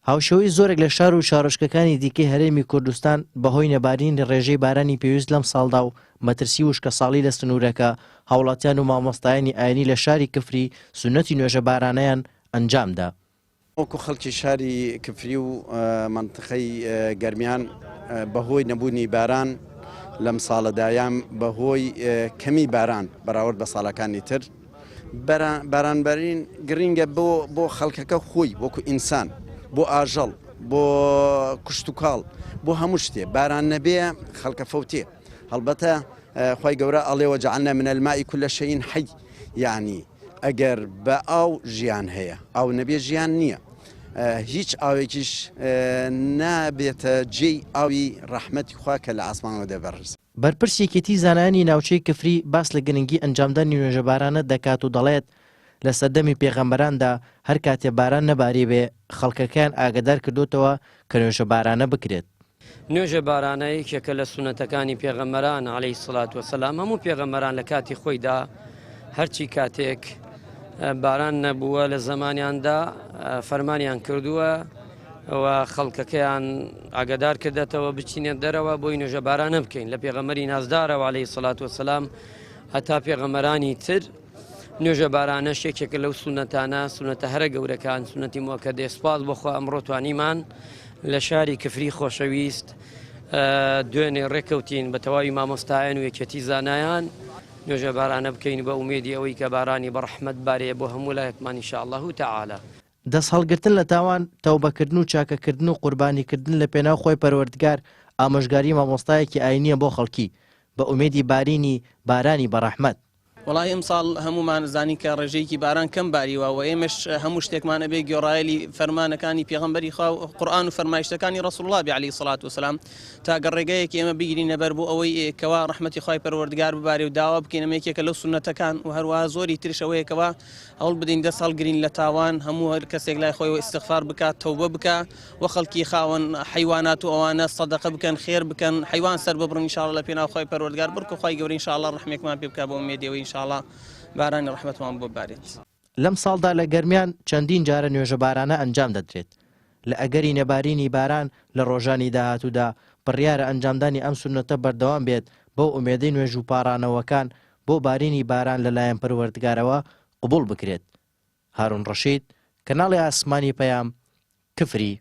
هاوشەوی زۆرێک لە شار و شارۆچکەکانی دیکەی هەرێمی کوردستان بەهۆی نەبارینی ڕێژەی بارانی پێویست لەم ساڵدا و مەترسی وشکە ساڵی لە سنوورەکە هاوڵاتیان و مامۆستایانی ئاینی لە شاری کفری سنەتی نوێژە بارانەیان ئەنجامدا. وەکو خەڵکی شاری کفری و منتقەی گەرمیان بەهۆی نەبوونی باران لەم ساڵەدایان بەهۆی کەمی باران بەراورد بە ساڵەکانی تر بارانبەرین گرینگە بۆ خەڵکەکە خۆی وەکو ئینسان بۆ ئاژەڵ بۆ کوشتتوکاڵ بۆ هەموو شتێ باران نەبێ خەڵکە فەوتێ هەڵبەتە خی گەورە ئەڵێ وەجعلنا من الماء كل شيء حي یعنی ئەگەر بە ئاو ژیان هەیە ئاو نەبێ ژیان نییە هیچ ئاوێکیش نابێتە جێی ئاوی ڕەحمەتی خوا کە لە ئاسمانەوە دەبەرز. بەرپرسێکێتی زانایانی ناوچەی کفری باس لە گرنگی ئەنجامدانی نوێژە بارانە دەکات و دەڵێت لە سەردەمی پێغەمبەراندا هەر کاتێ باران نەباری بێ خەڵکەکان ئاگدار کردوتەوە کە نوێژە بارانە بکرێت. نوێژە بارانە یەکێکە لە سونەتەکانی پێغەمبەران عەلەیهی سڵات وەسەلام. هەموو پێغەمبەران لە کاتی خۆیدا هەرچی کاتێک باران نەبووە لە زمانیاندا فەرمانیان کردووە و خەڵکەکەیان ئاگدار کردێتەوە بچینێت دەرەوە بۆی نوێژە بارانە بکەین. لە پێغەمبەری نازدارەوە عەلەیهی سڵات وەسەلام هەتا پێغەمبەرانی تر نوێژە بارانە شێکێکە لەو سونەتانە سونەتە هەرە گەورەکان سونەتی موەکەدێ. سوپاس بۆخوا ئەمڕۆ توانیمان لە شاری کفری خۆشەویست دوێنێ ڕێکەوتین بە تەواوی مامۆستایان و یەکێتی زانایان نوێژە بارانە بکەین بە ئومێدی ئەوەی کە بارانی بەڕەحمەت بارێ بۆ هەموو لایەکمان ئینشاءالله تەعالا. دەست هەڵگرتن لە تاوان تەوبەکردن و چاکەکردن و قوربانیکردن لە پێناو خۆی پەروەردگار ئامۆژگاری مامۆستایەکی ئاینیە بۆ خەڵکی بە ئومێدی بارینی بارانی بەڕەحمەت. وڵای ئەم ساڵ هەمومان زانی کە ڕێژەیەکی باران کەم باریوە و ئێمەش هەموو شتێکمانە بێ گۆڕایلی فەرمانەکانی پێغەمبەری خوا قورئان و فەرمایشتەکانی ڕەسوڵ الله عەلەیهی سڵات وسەلام تا گەڕێگەیەکی ئێمە بگیرینە بەر بۆ ئەوەی کەوا ڕەحمەتی خوای پەروەردگار ببارێ و داوا بکەین ئەمە یەکێکە لەو سونەتەکان و هەروەها زۆری ترش ئەوەیەکەوە هەوڵ بدەین دەست هەڵگرین لە تاوان هەموو هەر کەسێک لای خۆیەوە ئیستیغفار بکات تەوبە بکە و خەڵکی خاوەن حیوانات و ئەوانە سەدەقە بکەن خێر بکەن حیوان سەر ببڕن ئینشاءالله لە پێناو خوای پەروەردگار بڕکە خوای گەورە ئینشاءالله ڕەحمێکمان پێ بکات بۆ ئومێدیەوەی ئینشاءالله بارانی ڕەحمەتمان بۆ بارێت. لەم ساڵدا لە گەرمیان چەندین جارە نوێژە بارانە ئەنجام دەدرێت. لە ئەگەری نەبارینی باران لە ڕۆژانی داهاتوودا بڕیارە ئەنجامدانی ئەم سونەتە بەردەوام بێت بۆ ئومێدەی نوێژ و پاڕانەوەکان بۆ بارینی باران لەلایەن پەروەردگارەوە قبوڵ بکرێت. هارون ڕەشید، کەناڵی ئاسمانی پەیام، کفری.